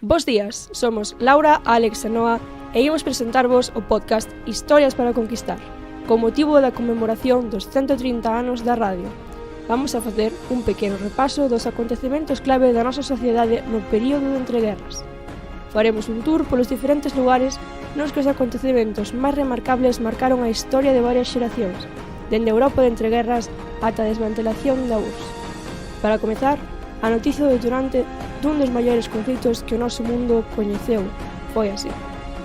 Bos días, somos Laura, Alex e Noa e imos presentarvos o podcast Historias para conquistar, con motivo da conmemoración dos 130 anos da radio. Vamos a facer un pequeno repaso dos acontecementos clave da nosa sociedade no período de entreguerras. Faremos un tour polos diferentes lugares nos que os acontecementos máis remarcables marcaron a historia de varias xeracións, dende Europa de entreguerras ata a desmantelación da URSS. Para comezar, a noticia do detonante dun dos maiores conflitos que o noso mundo coñeceu foi así.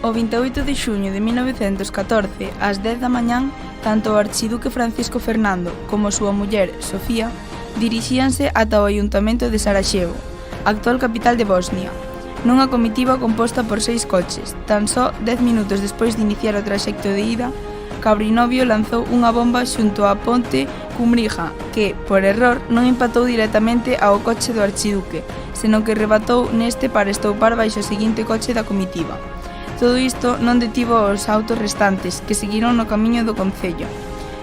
O 28 de xuño de 1914, ás 10 da mañán, tanto o archiduque Francisco Fernando como a súa muller, Sofía, dirixíanse ata o Ayuntamento de Sarajevo, actual capital de Bosnia, nunha comitiva composta por 6 coches. Tan só 10 minutos despois de iniciar o traxecto de ida, Cabrinovio lanzou unha bomba xunto á ponte Cumbrija, que, por error, non empatou directamente ao coche do archiduque, senón que rebatou neste para estoupar baixo o seguinte coche da comitiva. Todo isto non detivo os autos restantes, que seguiron no camiño do concello.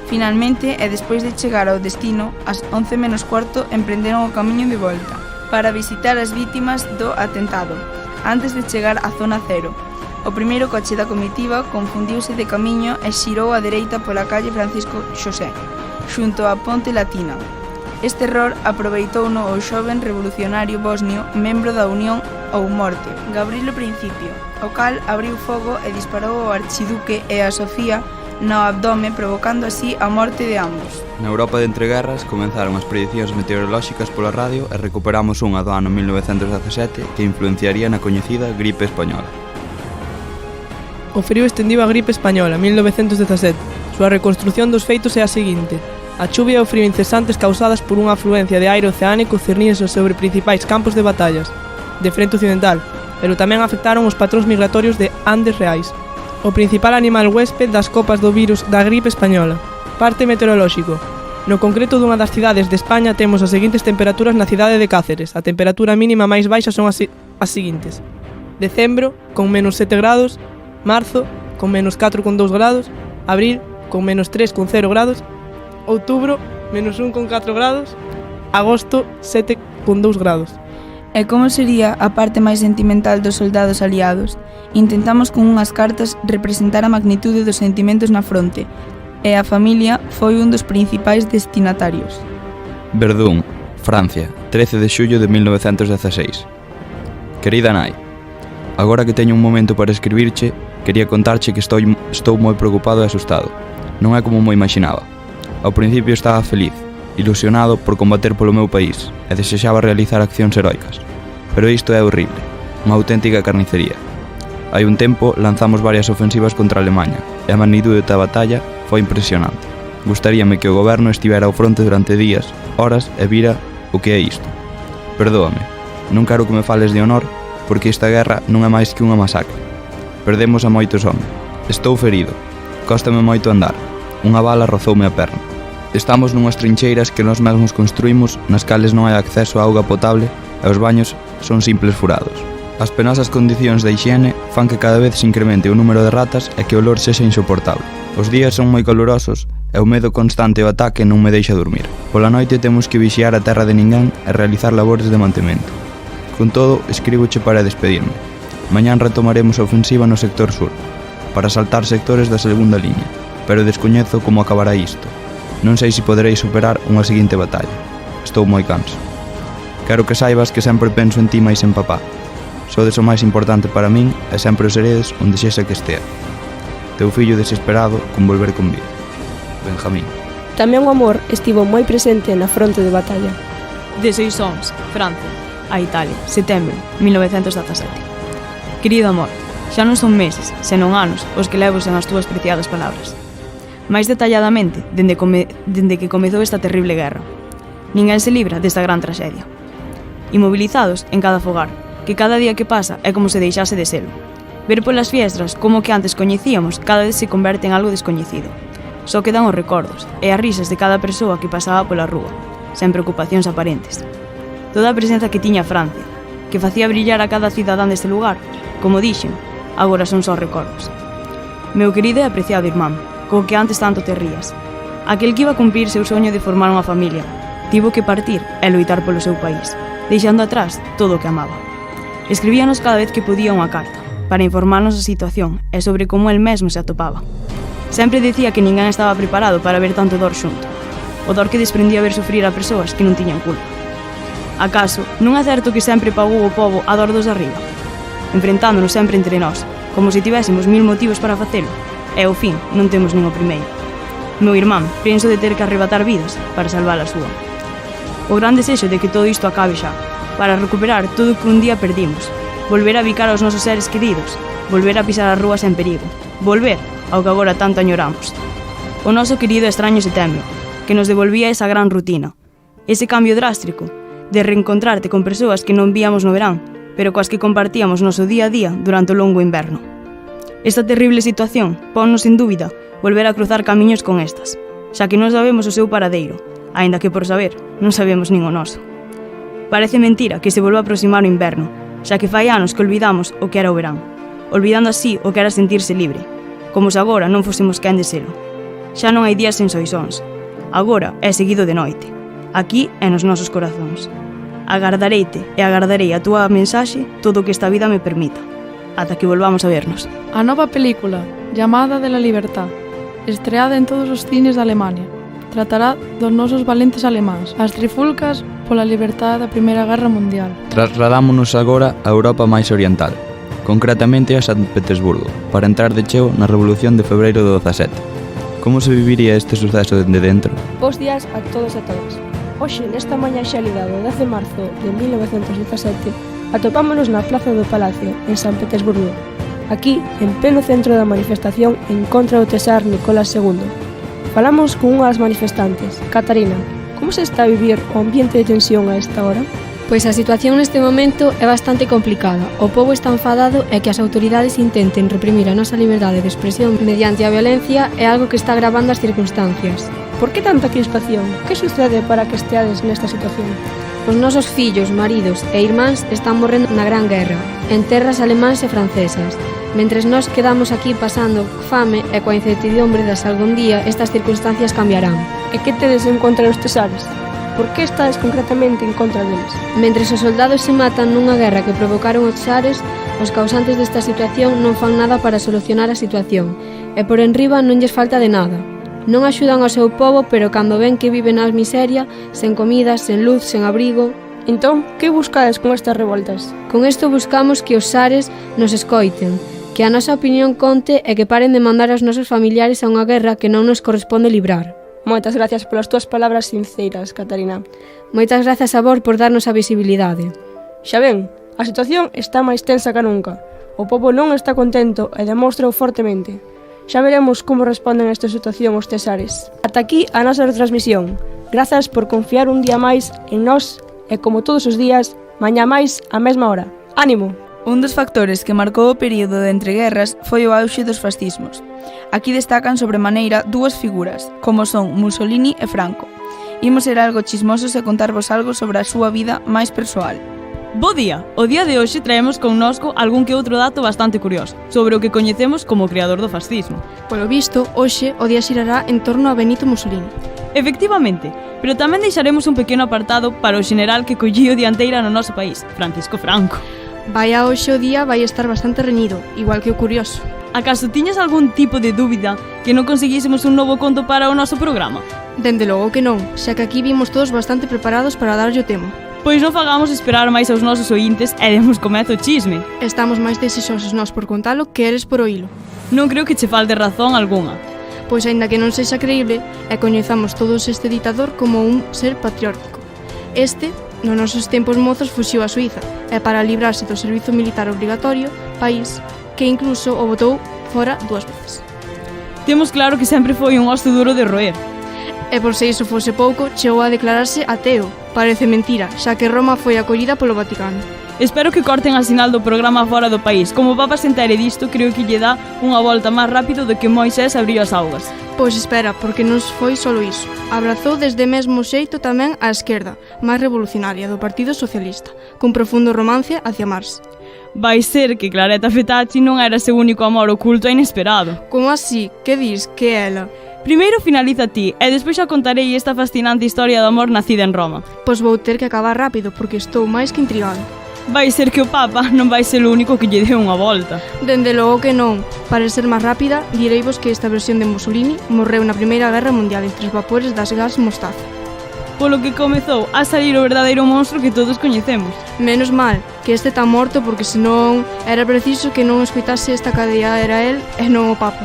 Finalmente, e despois de chegar ao destino, ás 11 menos cuarto emprenderon o camiño de volta, para visitar as vítimas do atentado, antes de chegar á zona cero. O primeiro coche da comitiva confundiuse de camiño e xirou á dereita pola calle Francisco Xosé, xunto á Ponte Latina. Este error aproveitouno o xoven revolucionario bosnio, membro da Unión ou Morte, Gavrilo Principio, o cal abriu fogo e disparou ao archiduque e a Sofía no abdome, provocando así a morte de ambos. Na Europa de entreguerras comenzaron as predicións meteorolóxicas pola radio e recuperamos unha do ano 1917 que influenciaría na coñecida gripe española. O frío estendiu a gripe española, 1917. Súa reconstrución dos feitos é a seguinte. A chuvia e o frío incesantes causadas por unha afluencia de aire oceánico cerníanse sobre principais campos de batallas de frente occidental, pero tamén afectaron os patróns migratorios de Andes reais. O principal animal huésped das copas do virus da gripe española. Parte meteorolóxico. No concreto dunha das cidades de España temos as seguintes temperaturas na cidade de Cáceres. A temperatura mínima máis baixa son as seguintes. Decembro, con menos 7 grados, marzo, con menos 4,2 grados, abril, con menos 3,0 grados, outubro, menos 1,4 grados, agosto, 7,2 grados. E como sería a parte máis sentimental dos soldados aliados? Intentamos con unhas cartas representar a magnitude dos sentimentos na fronte, e a familia foi un dos principais destinatarios. Verdún, Francia, 13 de xullo de 1916. Querida nai, agora que teño un momento para escribirche, quería contarche que estou moi preocupado e asustado. Non é como mo imaginaba. Ao principio estaba feliz, ilusionado por combater polo meu país e desexaba realizar accións heroicas. Pero isto é horrible, unha auténtica carnicería. Hai un tempo lanzamos varias ofensivas contra Alemanha e a magnitude da batalla foi impresionante. Gustaríame que o goberno estivera ao fronte durante días, horas e vira o que é isto. Perdóame, non quero que me fales de honor porque esta guerra non é máis que unha masacre. Perdemos a moitos homes. Estou ferido. Cóstame moito andar. Unha bala rozoume a perna. Estamos nunhas trincheiras que nós mesmos construímos, nas cales non hai acceso a auga potable e os baños son simples furados. As penosas condicións de hixiene fan que cada vez se incremente o número de ratas e que o olor sexa insoportable. Os días son moi calurosos e o medo constante ao ataque non me deixa dormir. Pola noite temos que vixiar a terra de ninguén e realizar labores de mantemento. Con todo, escríboche para despedirme. Mañán retomaremos a ofensiva no sector sur, para saltar sectores da segunda liña, pero descoñezo como acabará isto. Non sei se poderei superar unha seguinte batalla. Estou moi canso. Quero que saibas que sempre penso en ti máis en papá. Sodes o máis importante para min e sempre o seredes onde sexa que estea. Teu fillo desesperado con volver con vida. Benjamín. Tamén o amor estivo moi presente na fronte de batalla. 16 ons, Francia, a Italia, setembro, 1917. Querido amor, xa non son meses, senón anos, os que levo sen as túas preciadas palabras. máis detalladamente dende que comezou esta terrible guerra. Ninguén se libra desta gran traxedia. Inmovilizados en cada fogar, que cada día que pasa é como se deixase de selo. Ver polas fiestras como que antes coñecíamos cada vez se converte en algo descoñecido. Só quedan os recordos e as risas de cada persoa que pasaba pola rúa, sen preocupacións aparentes. Toda a presenza que tiña Francia, que facía brillar a cada cidadán deste lugar, como dixen, agora son só recordos. Meu querido e apreciado irmán, co que antes tanto te rías. Aquel que iba a cumprir seu soño de formar unha familia, tivo que partir e loitar polo seu país, deixando atrás todo o que amaba. Escribíanos cada vez que podía unha carta, para informarnos da situación e sobre como el mesmo se atopaba. Sempre dicía que ninguén estaba preparado para ver tanto dor xunto. O dor que desprendía ver sufrir a persoas que non tiñan culpa. Acaso, non é certo que sempre pagou o pobo a dor dos de arriba? Enfrentándonos sempre entre nós, como se tivésemos 1000 motivos para facelo, e ao fin non temos nin o primeiro. Meu irmán penso de ter que arrebatar vidas para salvar a súa. O gran desexo de que todo isto acabe xa, para recuperar todo o que un día perdimos, volver a bicar aos nosos seres queridos, volver a pisar as rúas en perigo, volver ao que agora tanto añoramos. O noso querido e extraño setembro, que nos devolvía esa gran rutina, ese cambio drástico, de reencontrarte con persoas que non víamos no verán, pero coas que compartíamos noso día a día durante o longo inverno. Esta terrible situación ponnos en dúbida volver a cruzar camiños con estas, xa que non sabemos o seu paradeiro, aínda que por saber non sabemos nin o noso. Parece mentira que se volva a aproximar o inverno, xa que fai anos que olvidamos o que era o verán, olvidando así o que era sentirse libre, como se agora non fósemos quen de selo. Xa non hai días sen soisóns, agora é seguido de noite, aquí e nos nosos corazóns. Agardareite e agardarei a túa mensaxe todo o que esta vida me permita, ata que volvamos a vernos. A nova película, Llamada de la Libertad, estreada en todos os cines de Alemania, tratará dos nosos valentes alemáns, as trifulcas pola libertade da Primeira Guerra Mundial. Trasladámonos agora a Europa máis oriental, concretamente a San Petersburgo, para entrar de cheo na Revolución de Febreiro do 17. Como se viviría este suceso dende dentro? Bos días a todos e a todas. Hoxe, nesta mañá xélida do 10 de marzo de 1917, atopámonos na Plaza do Palacio, en San Petersburgo. Aquí, en pleno centro da manifestación en contra do César Nicolás II. Falamos con unha das manifestantes, Catarina. Como se está a vivir o ambiente de tensión a esta hora? Pois a situación neste momento é bastante complicada. O pobo está enfadado e que as autoridades intenten reprimir a nosa liberdade de expresión mediante a violencia é algo que está agravando as circunstancias. Por que tanta crispación? Que sucede para que esteades nesta situación? Os nosos fillos, maridos e irmáns están morrendo na Gran Guerra, en terras alemáns e francesas. Mentres nós quedamos aquí pasando fame e coa incertidumbre de se algún día estas circunstancias cambiarán. E que tedes en contra dos tesares? Por que estades concretamente en contra deles? Mentres os soldados se matan nunha guerra que provocaron os tsares, os causantes desta situación non fan nada para solucionar a situación, e por enriba non lles falta de nada. Non axudan ao seu pobo, pero cando ven que viven na miseria, sen comida, sen luz, sen abrigo... Entón, que buscades con estas revoltas? Con isto buscamos que os tsares nos escoiten, que a nosa opinión conte e que paren de mandar aos nosos familiares a unha guerra que non nos corresponde librar. Moitas gracias polas túas palabras sinceiras, Catarina. Moitas gracias a vos por darnos a visibilidade. Xa ven, a situación está máis tensa que nunca. O pobo non está contento e demóstrao fortemente. Xa veremos como responden a esta situación os tesares. Ata aquí a nosa retransmisión. Grazas por confiar un día máis en nós e como todos os días, mañá máis á mesma hora. ¡Ánimo! Un dos factores que marcou o período de entreguerras foi o auxe dos fascismos. Aquí destacan sobremaneira dúas figuras, como son Mussolini e Franco. Imos ser algo chismosos e contarvos algo sobre a súa vida máis persoal. Bo día! O día de hoxe traemos connosco algún que outro dato bastante curioso sobre o que coñecemos como creador do fascismo. Polo visto, hoxe o día xirará en torno a Benito Mussolini. Efectivamente, pero tamén deixaremos un pequeno apartado para o xeneral que collío dianteira no noso país, Francisco Franco. Vaya hoxe o día vai estar bastante reñido, igual que o curioso. Acaso tiñas algún tipo de dúbida que non conseguísemos un novo conto para o noso programa? Dende logo que non, xa que aquí vimos todos bastante preparados para darlle o tema. Pois non fagamos esperar máis aos nosos ointes e demos comezo o chisme. Estamos máis desexosos nós por contalo que eres por oílo. Non creo que che falte razón algunha. Pois aínda que non sexa creíble, e coñezamos todos este ditador como un ser patriótico. Este, nos nosos tempos mozos, fuxiu a Suiza, e para librarse do servizo militar obrigatorio, país que incluso o botou fora 2 veces. Temos claro que sempre foi un osto duro de roer. E por se iso fose pouco, chegou a declararse ateo. Parece mentira, xa que Roma foi acollida polo Vaticano. Espero que corten a sinal do programa fora do país. Como o Papa se entere disto, creo que lle dá unha volta máis rápido do que Moisés abriu as augas. Pois espera, porque non foi solo iso. Abrazou desde mesmo xeito tamén a esquerda, máis revolucionaria, do Partido Socialista, cun profundo romance hacia Marx. Vai ser que Clareta Fetacci non era seu único amor oculto e inesperado. Como así? Que dis? Que ela? Primeiro finaliza ti, e despois xa contarei esta fascinante historia de amor nacida en Roma. Pois vou ter que acabar rápido, porque estou máis que intrigado. vai ser que o Papa non vai ser o único que lle deu unha volta. Dende logo que non. Para ser máis rápida, direivos que esta versión de Mussolini morreu na Primeira Guerra Mundial entre os vapores das gas mostaza. Polo que comezou a salir o verdadeiro monstro que todos coñecemos. Menos mal que este está morto porque senón era preciso que non escoitase esta cadea era el e non o Papa.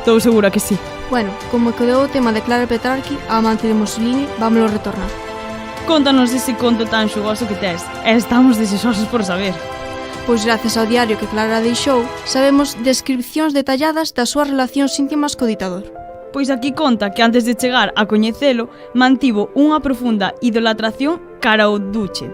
Estou segura que sí. Bueno, como quedou o tema de Clara Petrarchi, a amante de Mussolini, vámoslo retornar. Contanos ese conto tan xugoso que tes, e estamos deseosos por saber. Pois gracias ao diario que Clara deixou, sabemos descripcións detalladas das súas relacións íntimas co ditador. Pois aquí conta que antes de chegar a coñecelo, mantivo unha profunda idolatración cara ao duce,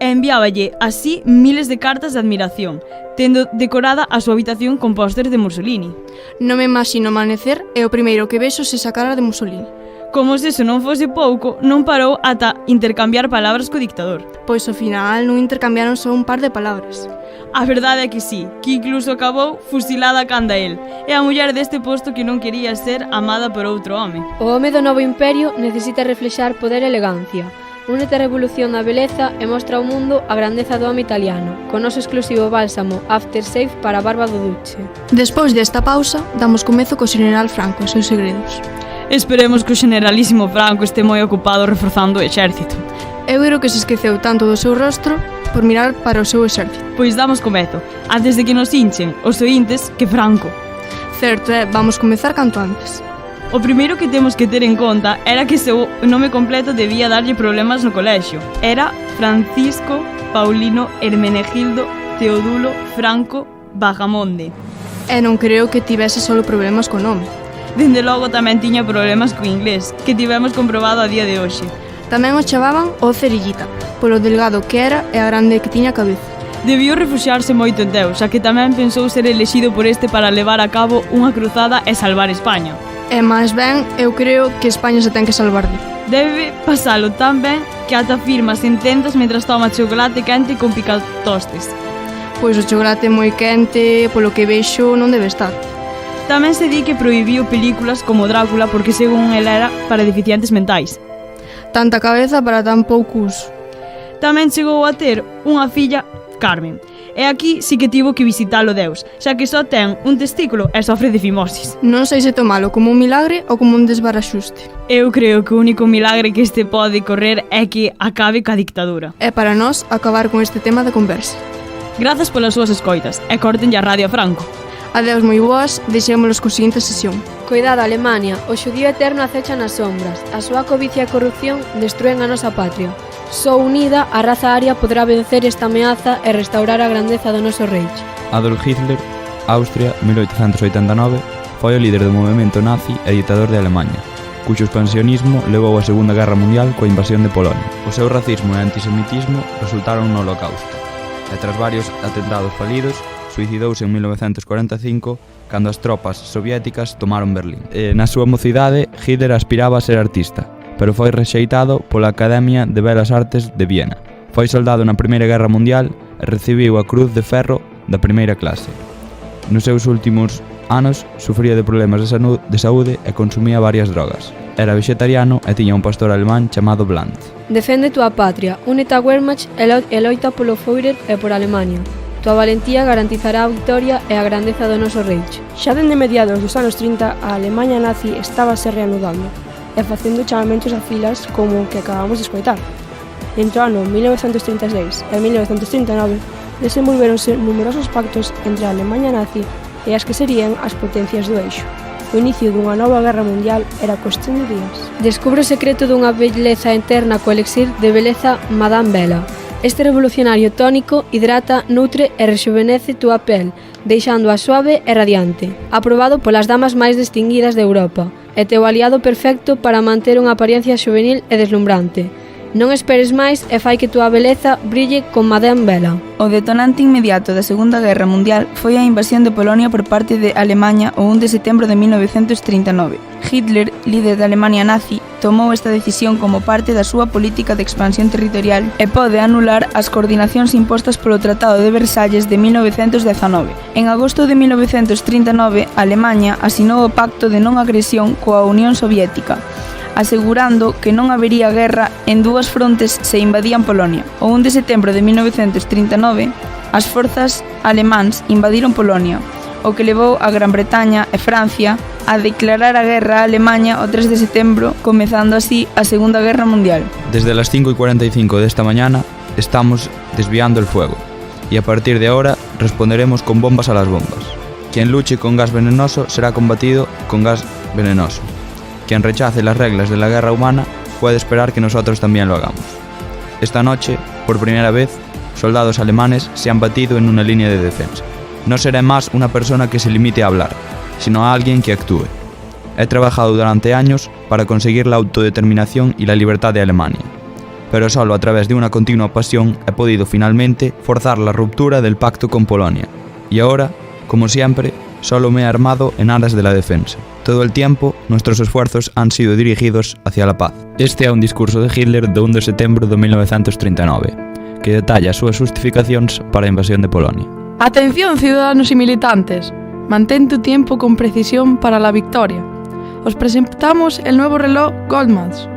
e enviáballe así miles de cartas de admiración, tendo decorada a súa habitación con pósteres de Mussolini. Non me imagino amanecer e o primeiro que vexo se esa cara de Mussolini. Como se iso non fose pouco, non parou ata intercambiar palabras co dictador. Pois ao final non intercambiaron só un par de palabras. A verdade é que sí, que incluso acabou fusilada canda el, e a muller deste posto que non quería ser amada por outro home. O home do novo imperio necesita reflexar poder e elegancia. Únete a revolución da beleza e mostra ao mundo a grandeza do home italiano, con noso exclusivo bálsamo Aftershave para a barba do duce. Despois desta pausa, damos comezo co General Franco e seus segredos. Esperemos que o generalísimo Franco este moi ocupado reforzando o exército. Eu creo que se esqueceu tanto do seu rostro por mirar para o seu exército. Pois damos comezo, antes de que nos hinchen os ointes, que Franco. Certo, vamos comezar canto antes. O primeiro que temos que ter en conta era que seu nome completo debía darlle problemas no colexio. Era Francisco Paulino Hermenegildo Teodulo Franco Bahamonde. E non creo que tivese solo problemas co nome. Dende logo tamén tiña problemas co inglés, que tivemos comprobado a día de hoxe. Tamén o chamaban o Cerillita, polo delgado que era e a grande que tiña a cabeza. Debió refuxiarse moito en Deus, xa que tamén pensou ser elexido por este para levar a cabo unha cruzada e salvar España. E máis ben, eu creo que España se ten que salvar de. Debe pasalo tan ben que ata firma sentenzas mentras toma chocolate quente con picatostes. Pois o chocolate moi quente, polo que vexo, non debe estar. Tamén se di que prohibiu películas como Drácula porque según el era para deficientes mentais. Tanta cabeza para tan pouco uso. Tamén chegou a ter unha filla, Carmen. E aquí sí que tivo que visitalo Deus, xa que só ten un testículo e sofre de fimosis. Non sei se tomalo como un milagre ou como un desbaraxuste. Eu creo que o único milagre que este pode correr é que acabe ca dictadura. É para nós acabar con este tema de conversa. Grazas polas súas escoitas e cortenlle a radio a Franco. Adeus moi boas, deixémolos co seguinte sesión. Cuidado, Alemania, o xudío eterno acecha nas sombras. A súa cobicia e corrupción destruen a nosa patria. Só unida, a raza aria poderá vencer esta ameaza e restaurar a grandeza do noso rei. Adolf Hitler, Austria, 1889, foi o líder do movemento nazi e ditador de Alemanha, cuxo expansionismo levou a Segunda Guerra Mundial coa invasión de Polonia. O seu racismo e antisemitismo resultaron no Holocausto, e tras varios atentados falidos, suicidouse en 1945 cando as tropas soviéticas tomaron Berlín. Na súa mocidade, Hitler aspiraba a ser artista, pero foi rexeitado pola Academia de Belas Artes de Viena. Foi soldado na Primeira Guerra Mundial e recibiu a Cruz de Ferro da primeira clase. Nos seus últimos anos sufría de problemas de saúde e consumía varias drogas. Era vegetariano e tiña un pastor alemán chamado Blandt. Defende tua patria, únete a Wehrmacht e loita polo Führer e por Alemania. Tua valentía garantizará a victoria e a grandeza do noso Reich. Xa dende mediados dos anos 30, a Alemanha nazi estaba se reanudando e facendo chamamentos a filas como o que acabamos de escoitar. Entre o ano 1936 e 1939, desenvolveronse numerosos pactos entre a Alemanha nazi e as que serían as potencias do eixo. O inicio dunha nova guerra mundial era cuestión de días. Descubre o secreto dunha beleza eterna co elixir de beleza Madame Bella. Este revolucionario tónico hidrata, nutre e rexuvenece túa pel, deixándoa suave e radiante. Aprobado polas damas máis distinguidas de Europa, e teu aliado perfecto para manter unha apariencia juvenil e deslumbrante. Non esperes máis e fai que túa beleza brille con Madame Bella. O detonante inmediato da Segunda Guerra Mundial foi a invasión de Polonia por parte de Alemanha o 1 de setembro de 1939. Hitler, líder da Alemania nazi, tomou esta decisión como parte da súa política de expansión territorial e pode anular as coordinacións impostas polo Tratado de Versalles de 1919. En agosto de 1939, Alemanha asinou o Pacto de Non Agresión coa Unión Soviética. asegurando que non habería guerra en dúas frontes se invadían Polonia. O 1 de setembro de 1939, as forzas alemáns invadiron Polonia, o que levou a Gran Bretaña e Francia a declarar a guerra a Alemanha o 3 de setembro, comezando así a Segunda Guerra Mundial. Desde las 5:45 desta mañana estamos desviando el fuego y a partir de ahora responderemos con bombas a las bombas. Quien luche con gas venenoso será combatido con gas venenoso. Quien rechace las reglas de la guerra humana puede esperar que nosotros también lo hagamos. Esta noche, por primera vez, soldados alemanes se han batido en una línea de defensa. No seré más una persona que se limite a hablar, sino a alguien que actúe. He trabajado durante años para conseguir la autodeterminación y la libertad de Alemania, pero solo a través de una continua pasión he podido finalmente forzar la ruptura del pacto con Polonia. Y ahora, como siempre, solo me he armado en aras de la defensa. Todo el tiempo, nuestros esfuerzos han sido dirigidos hacia la paz. Este é un discurso de Hitler do 1 de setembro de 1939, que detalla as súas justificacións para a invasión de Polonia. Atención, ciudadanos y militantes. Mantén tu tiempo con precisión para la victoria. Os presentamos el nuevo reloj Goldmans.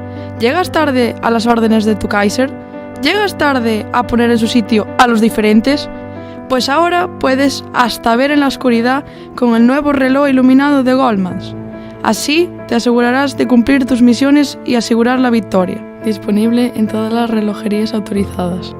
¿Llegas tarde a las órdenes de tu Kaiser? ¿Llegas tarde a poner en su sitio a los diferentes? Pues ahora puedes hasta ver en la oscuridad con el nuevo reloj iluminado de Goldmans. Así te asegurarás de cumplir tus misiones y asegurar la victoria. Disponible en todas las relojerías autorizadas.